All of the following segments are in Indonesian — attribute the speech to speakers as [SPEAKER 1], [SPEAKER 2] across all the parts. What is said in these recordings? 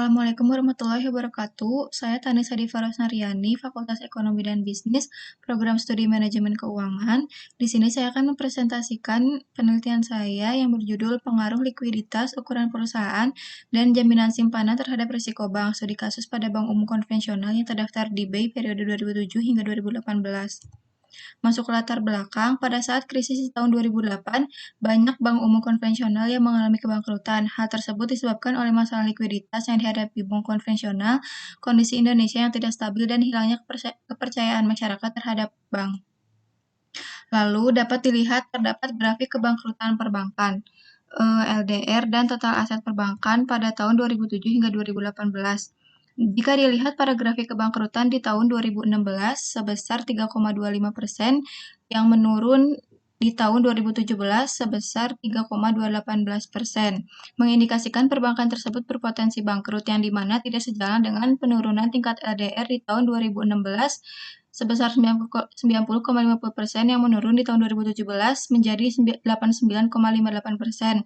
[SPEAKER 1] Assalamualaikum warahmatullahi wabarakatuh. Saya Tanisa Diva Rosnariani, Fakultas Ekonomi dan Bisnis, Program Studi Manajemen Keuangan. Di sini saya akan mempresentasikan penelitian saya yang berjudul Pengaruh Likuiditas, Ukuran Perusahaan, dan Jaminan Simpanan Terhadap Risiko Bank, Studi Kasus pada Bank Umum Konvensional yang terdaftar di BI periode 2007 hingga 2018. Masuk latar belakang, pada saat krisis di tahun 2008, banyak bank umum konvensional yang mengalami kebangkrutan. Hal tersebut disebabkan oleh masalah likuiditas yang dihadapi bank konvensional, kondisi Indonesia yang tidak stabil, dan hilangnya kepercayaan masyarakat terhadap bank. Lalu dapat dilihat terdapat grafik kebangkrutan perbankan, LDR, dan total aset perbankan pada tahun 2007 hingga 2018. Jika dilihat pada grafik kebangkrutan di tahun 2016 sebesar 3,25%, yang menurun di tahun 2017 sebesar 3,218%, mengindikasikan perbankan tersebut berpotensi bangkrut, yang dimana tidak sejalan dengan penurunan tingkat LDR di tahun 2016 sebesar 90,50% yang menurun di tahun 2017 menjadi 89,58%.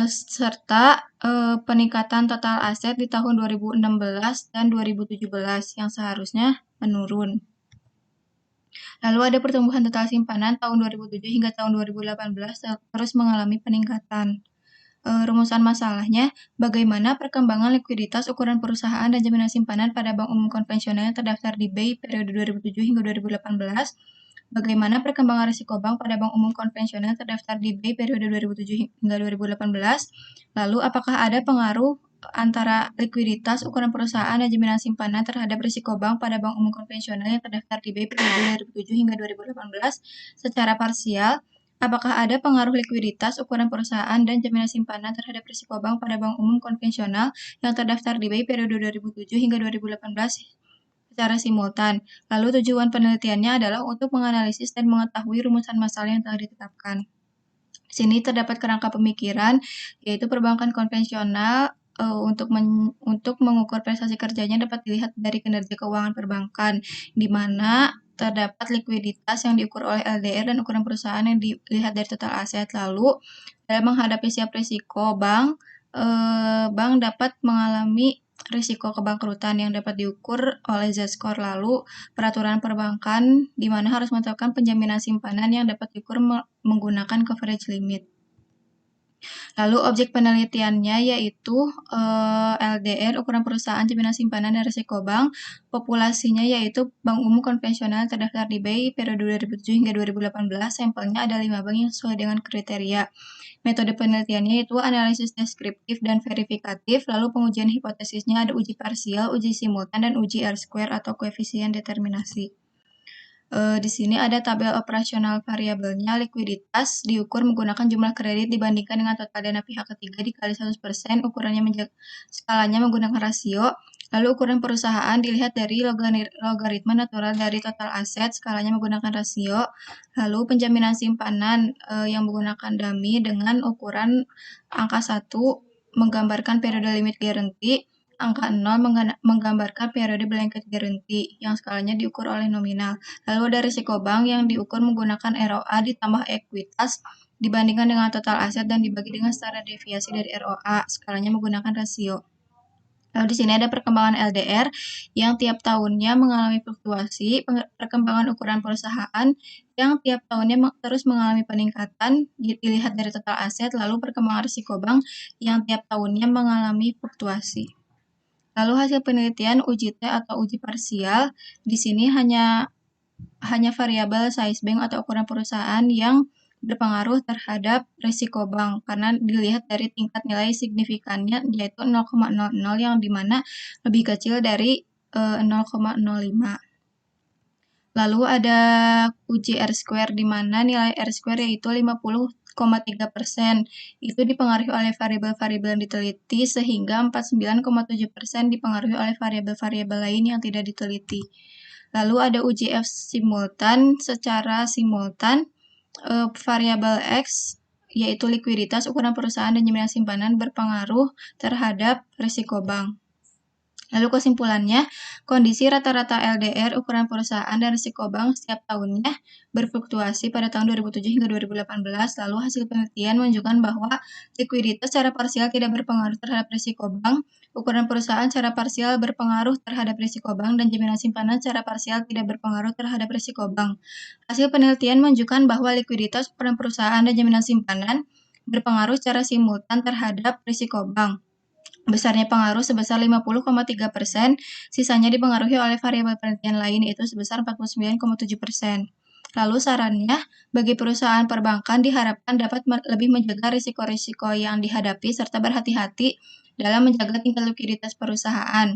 [SPEAKER 1] Serta peningkatan total aset di tahun 2016 dan 2017 yang seharusnya menurun. Lalu ada pertumbuhan total simpanan tahun 2007 hingga tahun 2018 terus mengalami peningkatan. Rumusan masalahnya, bagaimana perkembangan likuiditas, ukuran perusahaan, dan jaminan simpanan pada bank umum konvensional yang terdaftar di BI periode 2007 hingga 2018. Bagaimana perkembangan risiko bank pada bank umum konvensional yang terdaftar di BI periode 2007 hingga 2018. Lalu, apakah ada pengaruh antara likuiditas, ukuran perusahaan, dan jaminan simpanan terhadap risiko bank pada bank umum konvensional yang terdaftar di BI periode 2007 hingga 2018 secara parsial? Apakah ada pengaruh likuiditas, ukuran perusahaan, dan jaminan simpanan terhadap risiko bank pada bank umum konvensional yang terdaftar di BI periode 2007 hingga 2018 secara simultan? Lalu tujuan penelitiannya adalah untuk menganalisis dan mengetahui rumusan masalah yang telah ditetapkan. Di sini terdapat kerangka pemikiran, yaitu perbankan konvensional untuk mengukur prestasi kerjanya dapat dilihat dari kinerja keuangan perbankan, di mana terdapat likuiditas yang diukur oleh LDR dan ukuran perusahaan yang dilihat dari total aset. Lalu, dalam menghadapi siap risiko bank dapat mengalami risiko kebangkrutan yang dapat diukur oleh Z-score. Lalu, peraturan perbankan di mana harus menetapkan penjaminan simpanan yang dapat diukur menggunakan coverage limit. Lalu objek penelitiannya yaitu LDR, ukuran perusahaan, jaminan simpanan, dan risiko bank. Populasinya yaitu bank umum konvensional terdaftar di BI periode 2007 hingga 2018. Sampelnya ada 5 bank yang sesuai dengan kriteria. Metode penelitiannya yaitu analisis deskriptif dan verifikatif. Lalu pengujian hipotesisnya ada uji parsial, uji simultan, dan uji R-square atau koefisien determinasi. Di sini ada tabel operasional variabelnya. Likuiditas diukur menggunakan jumlah kredit dibandingkan dengan total dana pihak ketiga dikali 100%, ukurannya skalanya menggunakan rasio. Lalu ukuran perusahaan dilihat dari logaritma natural dari total aset, skalanya menggunakan rasio. Lalu penjaminan simpanan yang menggunakan dummy dengan ukuran angka 1 menggambarkan periode limit guarantee. Angka 0 menggambarkan periode blanket guarantee yang skalanya diukur oleh nominal. Lalu ada risiko bank yang diukur menggunakan ROA ditambah ekuitas dibandingkan dengan total aset dan dibagi dengan standar deviasi dari ROA, skalanya menggunakan rasio. Lalu di sini ada perkembangan LDR yang tiap tahunnya mengalami fluktuasi, perkembangan ukuran perusahaan yang tiap tahunnya terus mengalami peningkatan dilihat dari total aset, lalu perkembangan risiko bank yang tiap tahunnya mengalami fluktuasi. Lalu hasil penelitian uji T atau uji parsial, di sini hanya variabel size bank atau ukuran perusahaan yang berpengaruh terhadap risiko bank karena dilihat dari tingkat nilai signifikannya yaitu 0,00 yang dimana lebih kecil dari 0,05. Lalu ada uji R-square di mana nilai R-square yaitu 50,3%. Itu dipengaruhi oleh variabel-variabel yang diteliti sehingga 49,7% dipengaruhi oleh variabel-variabel lain yang tidak diteliti. Lalu ada uji F simultan. Secara simultan, variabel X yaitu likuiditas, ukuran perusahaan, dan jaminan simpanan berpengaruh terhadap risiko bank. Lalu kesimpulannya, kondisi rata-rata LDR, ukuran perusahaan, dan risiko bank setiap tahunnya berfluktuasi pada tahun 2007 hingga 2018. Lalu hasil penelitian menunjukkan bahwa likuiditas secara parsial tidak berpengaruh terhadap risiko bank, ukuran perusahaan secara parsial berpengaruh terhadap risiko bank, dan jaminan simpanan secara parsial tidak berpengaruh terhadap risiko bank. Hasil penelitian menunjukkan bahwa likuiditas, ukuran perusahaan, dan jaminan simpanan berpengaruh secara simultan terhadap risiko bank. Besarnya pengaruh sebesar 50,3%, sisanya dipengaruhi oleh variabel penelitian lain, yaitu sebesar 49,7%. Lalu sarannya, bagi perusahaan perbankan diharapkan dapat lebih menjaga risiko-risiko yang dihadapi serta berhati-hati dalam menjaga tingkat likuiditas perusahaan.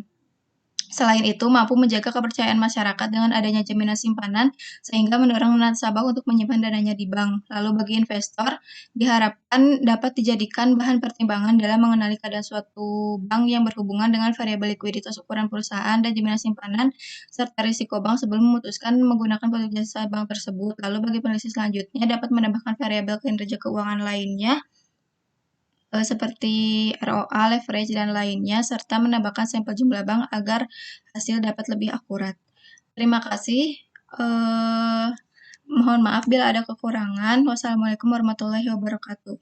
[SPEAKER 1] Selain itu, mampu menjaga kepercayaan masyarakat dengan adanya jaminan simpanan, sehingga mendorong nasabah untuk menyimpan dananya di bank. Lalu bagi investor, diharapkan dapat dijadikan bahan pertimbangan dalam mengenali keadaan suatu bank yang berhubungan dengan variabel likuiditas, ukuran perusahaan, dan jaminan simpanan, serta risiko bank sebelum memutuskan menggunakan produk jasa bank tersebut. Lalu bagi peneliti selanjutnya, dapat menambahkan variabel kinerja keuangan lainnya, seperti ROA, leverage, dan lainnya, serta menambahkan sampel jumlah bank agar hasil dapat lebih akurat. Terima kasih. Mohon maaf bila ada kekurangan. Wassalamualaikum warahmatullahi wabarakatuh.